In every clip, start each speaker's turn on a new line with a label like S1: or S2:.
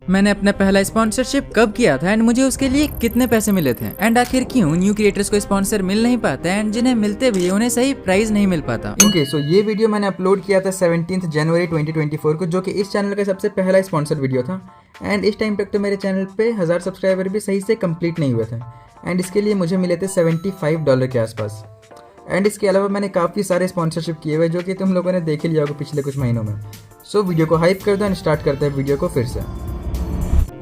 S1: मैंने अपना पहला स्पॉन्सरशिप कब किया था एंड मुझे उसके लिए कितने पैसे मिले थे एंड आखिर क्यों न्यू क्रिएटर्स को स्पॉन्सर मिल नहीं पाता एंड जिन्हें मिलते भी उन्हें सही प्राइस नहीं मिल पाता।
S2: ओके, सो ये वीडियो मैंने अपलोड किया था 17 जनवरी 2024 को, जो कि इस चैनल का सबसे पहला स्पॉन्सर वीडियो था। एंड इस टाइम तक तो मेरे चैनल पे 1000 सब्सक्राइबर भी सही से कंप्लीट नहीं हुए थे एंड इसके लिए मुझे मिले थे $75 के आसपास। एंड इसके अलावा मैंने काफ़ी सारे स्पॉन्सरशिप किए हुए जो कि तुम लोगों ने देख लिया होगा पिछले कुछ महीनों में। सो वीडियो को हाइप कर दो एंड स्टार्ट करते हैं वीडियो को फिर से।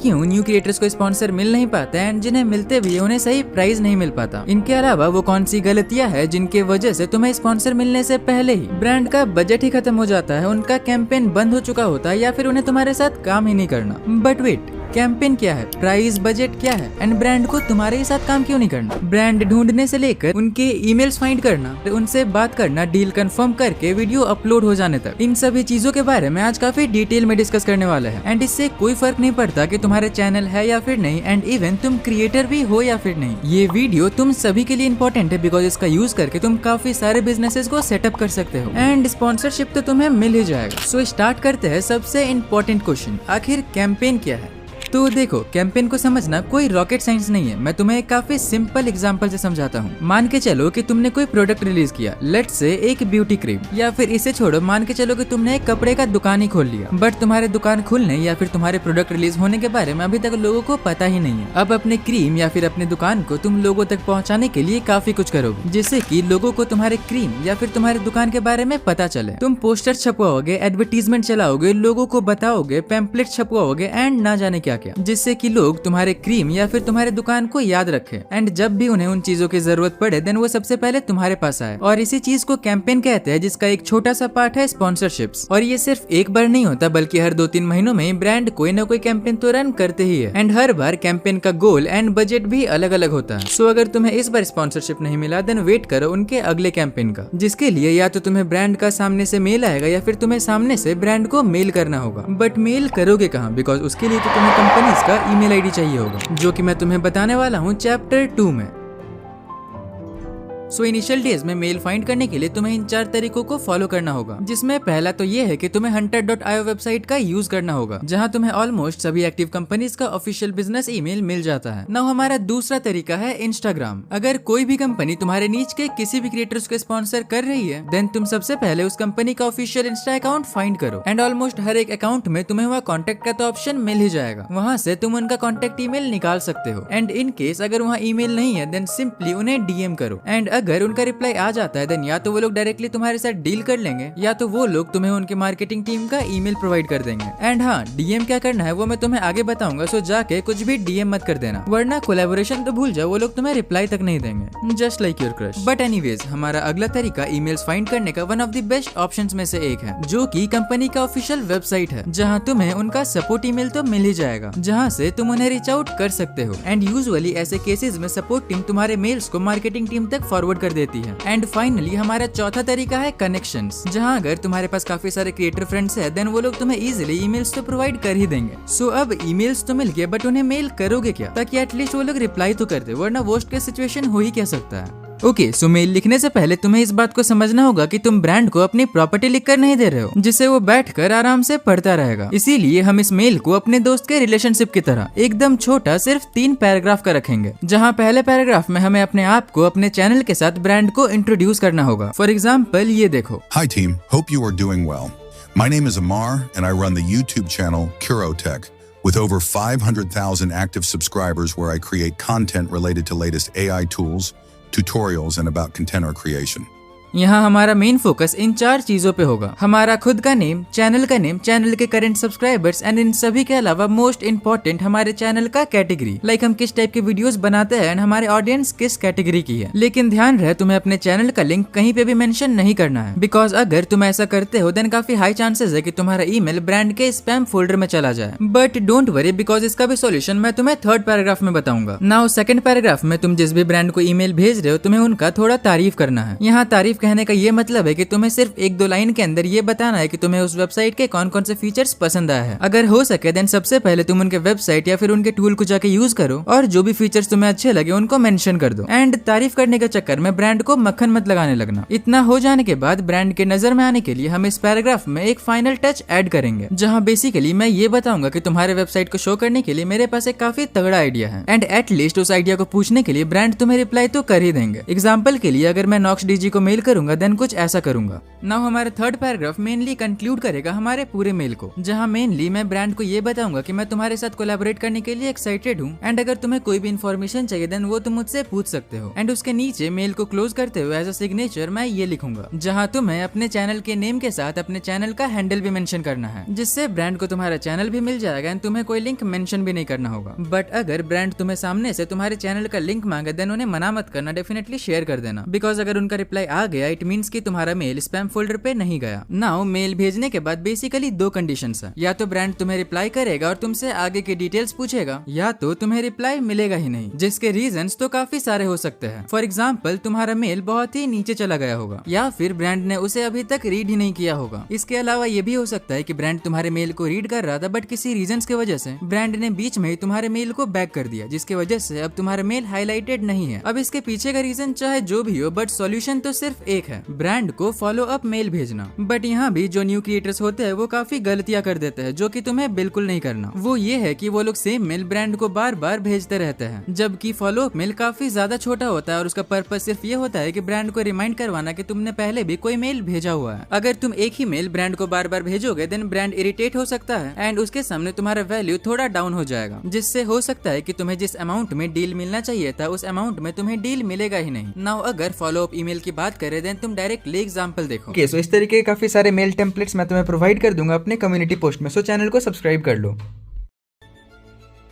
S1: क्यों न्यू क्रिएटर्स को स्पॉन्सर मिल नहीं पाता एंड जिन्हें मिलते भी उन्हें सही प्राइस नहीं मिल पाता। इनके अलावा वो कौन सी गलतियां हैं जिनके वजह से तुम्हें स्पॉन्सर मिलने से पहले ही ब्रांड का बजट ही खत्म हो जाता है, उनका कैंपेन बंद हो चुका होता है या फिर उन्हें तुम्हारे साथ काम ही नहीं करना। बट वेट, कैंपेन क्या है, प्राइस बजट क्या है एंड ब्रांड को तुम्हारे ही साथ काम क्यों नहीं करना? ब्रांड ढूंढने से लेकर उनके ईमेल्स फाइंड करना, उनसे बात करना, डील कंफर्म करके वीडियो अपलोड हो जाने तक, इन सभी चीजों के बारे में आज काफी डिटेल में डिस्कस करने वाले हैं। एंड इससे कोई फर्क नहीं पड़ता कि तुम्हारे चैनल है या फिर नहीं एंड इवन तुम क्रिएटर भी हो या फिर नहीं। ये वीडियो तुम सभी के लिए इंपॉर्टेंट है बिकॉज इसका यूज करके तुम काफी सारे बिजनेसेस को सेटअप कर सकते हो एंड स्पॉन्सरशिप तो तुम्हें मिल ही जाएगा। सो स्टार्ट करते हैं सबसे इम्पोर्टेंट क्वेश्चन, आखिर कैंपेन क्या है? तो देखो, कैंपेन को समझना कोई रॉकेट साइंस नहीं है। मैं तुम्हें एक काफी सिंपल एग्जांपल से समझाता हूँ। मान के चलो कि तुमने कोई प्रोडक्ट रिलीज किया, लेट्स से एक ब्यूटी क्रीम, या फिर इसे छोड़ो, मान के चलो कि तुमने एक कपड़े का दुकान ही खोल लिया। बट तुम्हारे दुकान खुलने या फिर तुम्हारे प्रोडक्ट रिलीज होने के बारे में अभी तक लोगों को पता ही नहीं है। अब अपने क्रीम या फिर अपने दुकान को तुम लोगों तक पहुँचाने के लिए काफी कुछ करोगे जिससे कि लोगों को तुम्हारे क्रीम या फिर तुम्हारे दुकान के बारे में पता चले। तुम पोस्टर छपवाओगे, एडवर्टीजमेंट चलाओगे, लोगों को बताओगे, पैम्पलेट छपवाओगे एंड ना जाने क्या क्या, जिससे कि लोग तुम्हारे क्रीम या फिर तुम्हारे दुकान को याद रखें एंड जब भी उन्हें उन चीजों की जरूरत पड़े देन वो सबसे पहले तुम्हारे पास आए। और इसी चीज को कैंपेन कहते हैं, जिसका एक छोटा सा पार्ट है स्पॉन्सरशिप्स। और ये सिर्फ एक बार नहीं होता बल्कि हर 2-3 महीनों में ब्रांड कोई ना कोई कैंपेन तो रन करते ही है एंड हर बार कैंपेन का गोल एंड बजट भी अलग अलग होता है। सो अगर तुम्हें इस बार स्पॉन्सरशिप नहीं मिला देन वेट करो उनके अगले कैंपेन का, जिसके लिए या तो तुम्हें ब्रांड का सामने से मेल आएगा या फिर तुम्हें सामने से ब्रांड को मेल करना होगा। बट मेल करोगे कहाँ? बिकॉज उसके लिए तो तुम्हें कंपनीज का ईमेल आईडी चाहिए होगा, जो कि मैं तुम्हें बताने वाला हूँ चैप्टर 2 में। सो इनिशियल डेज में मेल फाइंड करने के लिए तुम्हें इन 4 तरीकों को फॉलो करना होगा, जिसमें पहला तो ये है कि तुम्हें hunter.io वेबसाइट का यूज करना होगा, जहां तुम्हें ऑलमोस्ट सभी एक्टिव कंपनीज का ऑफिशियल बिजनेस ईमेल मिल जाता है। नाउ हमारा दूसरा तरीका है इंस्टाग्राम। अगर कोई भी कंपनी तुम्हारे नीच के किसी भी क्रिएटर्स को स्पॉन्सर कर रही है देन तुम सबसे पहले उस कंपनी का ऑफिशियल इंस्टा अकाउंट फाइंड करो एंड ऑलमोस्ट हर एक अकाउंट में तुम्हें वहाँ कॉन्टेक्ट का तो ऑप्शन मिल ही जाएगा। वहाँ से तुम उनका कॉन्टेक्ट ईमेल निकाल सकते हो एंड इन केस अगर वहाँ ईमेल नहीं है देन सिंपली उन्हें डीएम करो एंड अगर उनका रिप्लाई आ जाता है देन या तो वो लोग डायरेक्टली तुम्हारे साथ डील कर लेंगे या तो वो लोग तुम्हें उनके मार्केटिंग टीम का ईमेल प्रोवाइड कर देंगे। एंड हाँ, डीएम क्या करना है वो मैं तुम्हें आगे बताऊंगा, सो जाके कुछ भी डीएम मत कर देना वरना कोलैबोरेशन तो भूल जाओ, वो लोग तुम्हें रिप्लाई तक नहीं देंगे, just like your crush. But anyways, हमारा अगला तरीका ईमेल्स फाइंड करने का one of the best options में से एक है, जो कि कंपनी का ऑफिशियल वेबसाइट है, जहाँ तुम्हें उनका सपोर्ट ईमेल तो मिल ही जाएगा, जहाँ से तुम उन्हें रीच आउट कर सकते हो। एंड यूजुअली ऐसे केसेस में सपोर्ट टीम तुम्हारे मेल्स को मार्केटिंग टीम तक फॉरवर्ड कर देती है। एंड फाइनली हमारा चौथा तरीका है कनेक्शंस, जहां अगर तुम्हारे पास काफी सारे क्रिएटर फ्रेंड्स हैं देन वो लोग तुम्हें इजीली ईमेल्स तो प्रोवाइड कर ही देंगे। सो अब ईमेल्स तो मिल गए बट उन्हें मेल करोगे क्या, ताकि एटलीस्ट वो लोग रिप्लाई तो कर दे, वरना वर्स्ट केस सिचुएशन हो ही क्या सकता है। ओके, सो मेल लिखने से पहले तुम्हें इस बात को समझना होगा कि तुम ब्रांड को अपनी प्रॉपर्टी लिखकर नहीं दे रहे हो जिसे वो बैठकर आराम से पढ़ता रहेगा। इसीलिए हम इस मेल को अपने दोस्त के रिलेशनशिप की तरह एकदम छोटा सिर्फ 3 पैराग्राफ का रखेंगे, जहां पहले पैराग्राफ में हमें अपने आप को अपने चैनल के साथ ब्रांड को इंट्रोड्यूस करना होगा। फॉर एग्जाम्पल ये देखो।
S3: Hi team, hope you are doing well. My name is Amar and I run the YouTube channel Curotech with over 500,000 active subscribers where I create content related to latest AI tools, tutorials and about container creation.
S1: यहाँ हमारा main focus in 4 चीजों पे होगा, हमारा खुद का name, channel का name, channel के करंट सब्सक्राइबर्स एंड इन सभी के अलावा मोस्ट इम्पोर्टेंट हमारे चैनल का कैटेगरी, लाइक हम किस टाइप के वीडियोस बनाते हैं एंड हमारे ऑडियंस किस कैटेगरी की है। लेकिन ध्यान रहे तुम्हें अपने चैनल का लिंक कहीं पे भी मेंशन नहीं करना है, बिकॉज अगर तुम ऐसा करते हो देन काफी हाई चांसेस है कि तुम्हारा ईमेल ब्रांड के स्पैम फोल्डर में चला जाए। बट डोंट वरी बिकॉज इसका भी सोल्यूशन मैं तुम्हें 3rd पैराग्राफ में बताऊंगा। नाउ 2nd पैराग्राफ में तुम जिस भी ब्रांड को ईमेल भेज रहे हो तुम्हें उनका थोड़ा तारीफ करना है। यहाँ तारीफ तारीफ कहने का ये मतलब है कि तुम्हें सिर्फ एक दो लाइन के अंदर ये बताना है कि तुम्हें उस वेबसाइट के कौन कौन से फीचर्स पसंद आया है। अगर हो सके देन सबसे पहले तुम उनके वेबसाइट या फिर उनके टूल को जाके यूज करो और जो भी फीचर्स तुम्हें अच्छे लगे उनको मेंशन कर दो। एंड तारीफ करने के चक्कर में ब्रांड को मक्खन मत लगाने लगना। इतना हो जाने के बाद ब्रांड के नजर में आने के लिए हम इस पैराग्राफ में एक फाइनल टच ऐड करेंगे, जहां बेसिकली मैं ये बताऊंगा कि तुम्हारे वेबसाइट को शो करने के लिए मेरे पास एक काफी तगड़ा आइडिया है एंड एटलीस्ट उस आइडिया को पूछने के लिए ब्रांड तुम्हें रिप्लाई तो कर ही देंगे। एग्जाम्पल के लिए अगर मैं नॉक्स डीजी को मेल करूंगा देन कुछ ऐसा करूंगा। नाउ हमारा थर्ड पैराग्राफ मेनली कंक्लूड करेगा हमारे पूरे मेल को, जहां मेनली मैं ब्रांड को ये बताऊंगा कि मैं तुम्हारे साथ कोलैबोरेट करने के लिए एक्साइटेड हूँ एंड अगर तुम्हें कोई भी इन्फॉर्मेशन चाहिए देन वो तुम मुझसे पूछ सकते हो। एंड उसके नीचे मेल को क्लोज करते हुए एज अ सिग्नेचर मैं ये लिखूंगा, जहां तुम्हें अपने चैनल के नेम के साथ अपने चैनल का हैंडल भी मेंशन करना है, जिससे ब्रांड को तुम्हारा चैनल भी मिल जाएगा एंड तुम्हें कोई लिंक मेंशन भी नहीं करना होगा। बट अगर ब्रांड तुम्हें सामने से तुम्हारे चैनल का लिंक मांगे देन उन्हें मना मत करना, डेफिनेटली शेयर कर देना, बिकॉज अगर उनका रिप्लाई आ गया इट मीन्स कि तुम्हारा मेल स्पैम फोल्डर पे नहीं गया। नाउ मेल भेजने के बाद बेसिकली दो कंडीशंस है, या तो ब्रांड तुम्हें रिप्लाई करेगा और तुमसे आगे की डिटेल्स पूछेगा, या तो तुम्हें रिप्लाई मिलेगा ही नहीं, जिसके रीजंस तो काफी सारे हो सकते हैं। फॉर एग्जाम्पल तुम्हारा मेल बहुत ही नीचे चला गया होगा या फिर ब्रांड ने उसे अभी तक रीड ही नहीं किया होगा। इसके अलावा ये भी हो सकता है कि ब्रांड तुम्हारे मेल को रीड कर रहा था बट किसी रीजंस की वजह से ब्रांड ने बीच में ही तुम्हारे मेल को बैक कर दिया, जिसकी वजह से अब तुम्हारा मेल हाईलाइटेड नहीं है। अब इसके पीछे का रीजन चाहे जो भी हो बट सॉल्यूशन तो सिर्फ एक है, ब्रांड को फॉलो अप मेल भेजना। बट यहाँ भी जो न्यू क्रिएटर्स होते हैं वो काफी गलतियां कर देते हैं, जो कि तुम्हें बिल्कुल नहीं करना। वो ये है कि वो लोग सेम मेल ब्रांड को बार बार भेजते रहते हैं, जबकि फॉलो अप मेल काफी ज्यादा छोटा होता है और उसका पर्पस सिर्फ ये होता है कि ब्रांड को रिमाइंड करवाना कि तुमने पहले भी कोई मेल भेजा हुआ है। अगर तुम एक ही मेल ब्रांड को बार बार भेजोगे देन ब्रांड इरिटेट हो सकता है एंड उसके सामने तुम्हारा वैल्यू थोड़ा डाउन हो जाएगा, जिससे हो सकता है कि तुम्हें जिस अमाउंट में डील मिलना चाहिए था उस अमाउंट में तुम्हें डील मिलेगा ही नहीं। नाउ अगर फॉलो अप ईमेल की बात करें देन तुम डायरेक्टली एग्जांपल देखो।
S2: ओके, सो इस तरीके के काफी सारे मेल टेम्पलेट्स मैं तुम्हें प्रोवाइड कर दूंगा अपने कम्युनिटी पोस्ट में, सो चैनल को सब्सक्राइब कर लो।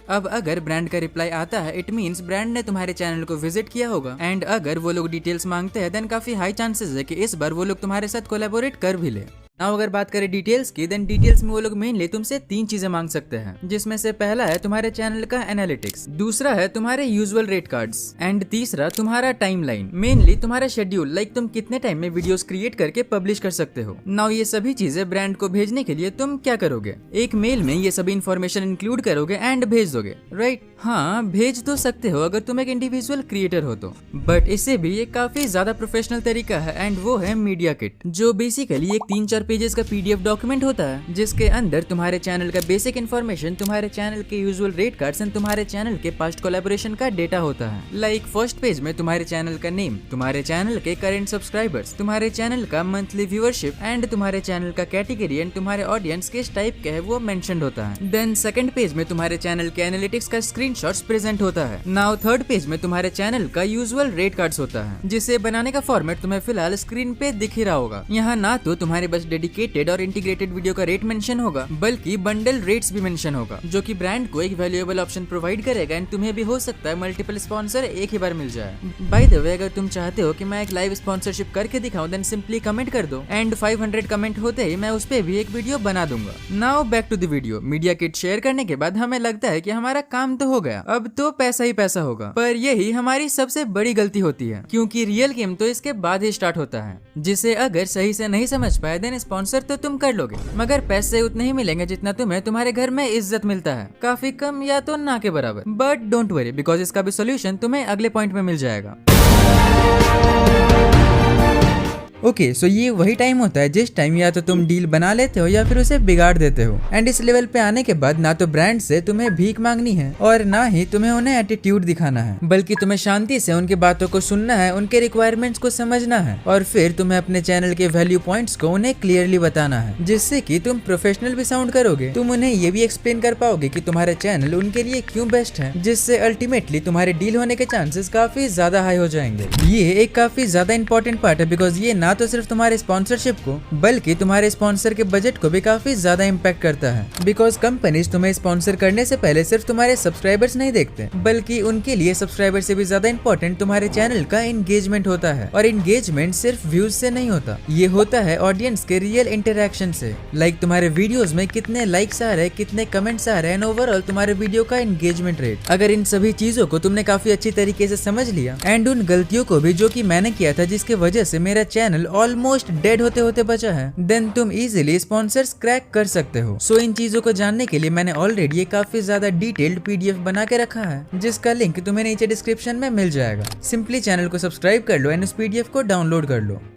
S1: अब अगर ब्रांड का रिप्लाई आता है इट मींस ब्रांड ने तुम्हारे चैनल को विजिट किया होगा एंड अगर वो लोग डिटेल्स मांगते हैं देन काफी हाई चांसेस है कि इस बार वो लोग तुम्हारे साथ कोलैबोरेट कर भी ले। नाउ अगर बात करें डिटेल्स की देन डिटेल्स में वो लोग मेनली तुमसे 3 चीजें मांग सकते हैं, जिसमें से पहला है तुम्हारे चैनल का एनालिटिक्स, दूसरा है तुम्हारे यूजुअल रेट कार्ड्स एंड तीसरा तुम्हारा टाइमलाइन, मेनली तुम्हारा शेड्यूल, लाइक तुम कितने टाइम में वीडियोस क्रिएट करके पब्लिश कर सकते हो। नाउ ये सभी चीजें ब्रांड को भेजने के लिए तुम क्या करोगे, एक मेल में ये सभी इन्फॉर्मेशन इंक्लूड करोगे एंड भेज दोगे, राइट? हाँ, भेज तो सकते हो अगर तुम एक इंडिविजुअल क्रिएटर हो तो, बट इससे भी एक काफी ज्यादा प्रोफेशनल तरीका है एंड वो है मीडिया किट, जो बेसिकली एक 3-4 पेजेस का पीडीएफ डॉक्यूमेंट होता है, जिसके अंदर तुम्हारे चैनल का बेसिक इन्फॉर्मेशन, तुम्हारे चैनल के यूजुअल रेट कार्ड्स एंड तुम्हारे चैनल के पास्ट कोलैबोरेशन का डेटा होता है। लाइक फर्स्ट पेज में तुम्हारे चैनल का नेम, तुम्हारे चैनल के करेंट सब्सक्राइबर्स, तुम्हारे चैनल का मंथली व्यूअरशिप एंड तुम्हारे चैनल का कैटेगरी एंड तुम्हारे ऑडियंस किस टाइप के है वो मेंशन्ड होता है। देन सेकंड पेज में तुम्हारे चैनल के एनालिटिक्स का स्क्रीनशॉट्स प्रेजेंट होता है। नाउ थर्ड पेज में तुम्हारे चैनल का यूजुअल रेट कार्ड्स होता है, जिसे बनाने का फॉर्मेट तुम्हें फिलहाल स्क्रीन पे दिख ही रहा होगा। यहाँ ना तो तुम्हारे बस डेडिकेटेड और इंटीग्रेटेड वीडियो का रेट मेंशन होगा बल्कि बंडल रेट्स भी मेंशन होगा, जो कि ब्रांड को एक वैल्यूएबल ऑप्शन प्रोवाइड करेगा एंड तुम्हें भी हो सकता है मल्टीपल स्पॉन्सर एक ही बार मिल जाए। बाय द वे, अगर तुम चाहते हो कि मैं एक लाइव स्पॉन्सरशिप करके दिखाऊं देन सिंपली कमेंट कर दो एंड 500 कमेंट होते ही मैं उस पे भी एक वीडियो बना दूंगा। Now back to the video. Media kit share करने के बाद हमें लगता है कि हमारा काम तो हो गया, अब तो पैसा ही पैसा होगा, पर यही हमारी सबसे बड़ी गलती होती है, क्योंकि रियल गेम तो इसके बाद ही स्टार्ट होता है, जिसे अगर सही से नहीं समझ पाए देन स्पॉन्सर तो तुम कर लोगे, मगर पैसे उतने ही मिलेंगे जितना तुम्हें तुम्हारे घर में इज्जत मिलता है, काफी कम या तो ना के बराबर। बट डोंट वरी, बिकॉज इसका भी सोल्यूशन तुम्हें अगले पॉइंट में मिल जाएगा। ओके, सो ये वही टाइम होता है जिस टाइम या तो तुम डील बना लेते हो या फिर उसे बिगाड़ देते हो। एंड इस लेवल पे आने के बाद ना तो ब्रांड से तुम्हें भीख मांगनी है और ना ही तुम्हें उन्हें एटीट्यूड दिखाना है, बल्कि तुम्हें शांति से उनकी बातों को सुनना है, उनके रिक्वायरमेंट्स को समझना है और फिर तुम्हें अपने चैनल के वैल्यू पॉइंट्स को उन्हें क्लियरली बताना है, जिससे कि तुम प्रोफेशनल भी साउंड करोगे। तुम उन्हें ये भी एक्सप्लेन कर पाओगे कि तुम्हारा चैनल उनके लिए क्यों बेस्ट है, जिससे अल्टीमेटली तुम्हारे डील होने के चांसेस काफी ज्यादा हाई हो जाएंगे। ये एक काफी ज्यादा इंपॉर्टेंट पार्ट है, बिकॉज ये ना तो सिर्फ तुम्हारे स्पॉन्सरशिप को बल्कि तुम्हारे स्पॉन्सर के बजट को भी काफी ज्यादा इम्पैक्ट करता है। बिकॉज कंपनीज तुम्हें स्पॉन्सर करने से पहले सिर्फ तुम्हारे सब्सक्राइबर्स नहीं देखते, बल्कि उनके लिए सब्सक्राइबर से भी ज्यादा इंपॉर्टेंट तुम्हारे चैनल का एंगेजमेंट होता है। और एंगेजमेंट सिर्फ व्यूज से नहीं होता, ये होता है ऑडियंस के रियल इंटरेक्शन से। लाइक तुम्हारे वीडियोस में कितने लाइक्स आ रहे हैं, कितने कमेंट्स आ रहे हैं, ओवरऑल तुम्हारे वीडियो का एंगेजमेंट रेट। अगर इन सभी चीजों को तुमने काफी अच्छी तरीके से समझ लिया एंड उन गलतियों को भी जो कि मैंने किया था जिसके वजह से मेरा चैनल ऑलमोस्ट डेड होते होते बचा है, देन तुम इजीली स्पॉन्सर्स क्रैक कर सकते हो। सो इन चीजों को जानने के लिए मैंने ऑलरेडी ये काफी ज्यादा डिटेल्ड पीडीएफ बना के रखा है, जिसका लिंक तुम्हें नीचे डिस्क्रिप्शन में मिल जाएगा। सिंपली चैनल को सब्सक्राइब कर लो एंड उस पीडीएफ को डाउनलोड कर लो।